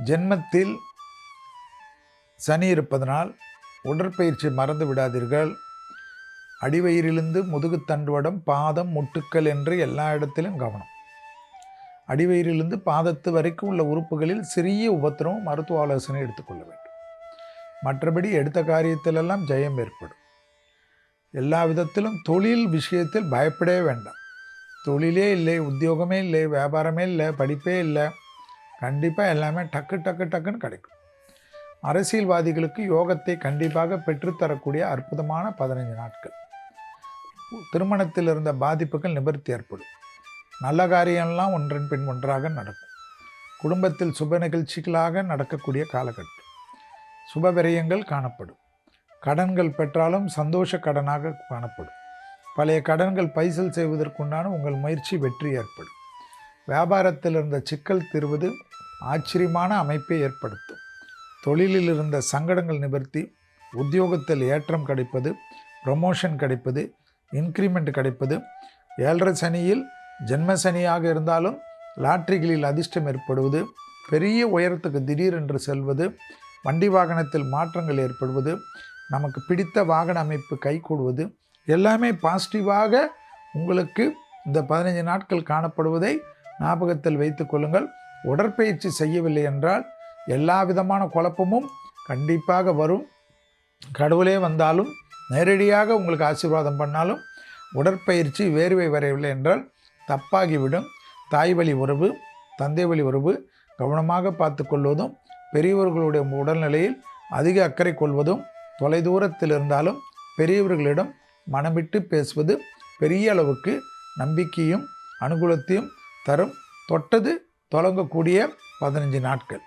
ஜென்மத்தில் சனி இருப்பதனால் உடற்பயிற்சி மறந்து விடாதீர்கள். அடிவயிறிலிருந்து முதுகுத்தண்டுவடம், பாதம், முட்டுக்கள் என்று எல்லா இடத்திலும் கவனம். அடிவயிறிலிருந்து பாதத்து வரைக்கும் உள்ள உறுப்புகளில் சிறிய உபத்திரமும் மருத்துவ ஆலோசனை எடுத்துக்கொள்ள வேண்டும். மற்றபடி எடுத்த காரியத்திலெல்லாம் ஜெயம் ஏற்படும். எல்லா விதத்திலும் தொழில் விஷயத்தில் பயப்படவே வேண்டாம். தொழிலே இல்லை, உத்தியோகமே இல்லை, வியாபாரமே இல்லை, படிப்பே இல்லை, கண்டிப்பாக எல்லாமே டக்கு டக்கு டக்குன்னு கிடைக்கும். அரசியல்வாதிகளுக்கு யோகத்தை கண்டிப்பாக பெற்றுத்தரக்கூடிய அற்புதமான 15 நாட்கள். திருமணத்தில் இருந்த பாதிப்புகள் நிவர்த்தி ஏற்படும். நல்ல காரியம்லாம் ஒன்றன் பின் ஒன்றாக நடக்கும். குடும்பத்தில் சுப நிகழ்ச்சிகளாக நடக்கக்கூடிய காலகட்டம். சுப விரயங்கள் காணப்படும். கடன்கள் பெற்றாலும் சந்தோஷ கடனாக காணப்படும். பழைய கடன்கள் பைசல் செய்வதற்குண்டான உங்கள் முயற்சி வெற்றி ஏற்படும். வியாபாரத்தில் இருந்த சிக்கல் தீர்வது ஆச்சரியமான அமைப்பை ஏற்படுத்தும். தொழிலில் இருந்த சங்கடங்கள் நிவர்த்தி, உத்தியோகத்தில் ஏற்றம் கிடைப்பது, ப்ரமோஷன் கிடைப்பது, இன்க்ரிமெண்ட் கிடைப்பது, 7.5 சனியில் ஜென்ம சனியாக இருந்தாலும் லாட்ரிகளில் அதிர்ஷ்டம் ஏற்படுவது, பெரிய உயரத்துக்கு திடீரென்று செல்வது, வண்டி வாகனத்தில் மாற்றங்கள் ஏற்படுவது, நமக்கு பிடித்த வாகன அமைப்பு கைகூடுவது, எல்லாமே பாசிட்டிவாக உங்களுக்கு இந்த 15 நாட்கள் காணப்படுவதை ஞாபகத்தில் வைத்து கொள்ளுங்கள். உடற்பயிற்சி செய்யவில்லை என்றால் எல்லா விதமான குழப்பமும் கண்டிப்பாக வரும். கடவுளே வந்தாலும் நேரடியாக உங்களுக்கு ஆசீர்வாதம் பண்ணாலும் உடற்பயிற்சி வேர்வை வரையவில்லை என்றால் தப்பாகிவிடும். தாய் வழி உறவு, தந்தை வழி உறவு கவனமாக பார்த்து கொள்வதும், பெரியவர்களுடைய உடல்நிலையில் அதிக அக்கறை கொள்வதும், தொலைதூரத்தில் இருந்தாலும் பெரியவர்களிடம் மனமிட்டு பேசுவது பெரிய அளவுக்கு நம்பிக்கையும் அனுகூலத்தையும் தரும். தொட்டது தொடங்கக்கூடிய 15 நாட்கள்.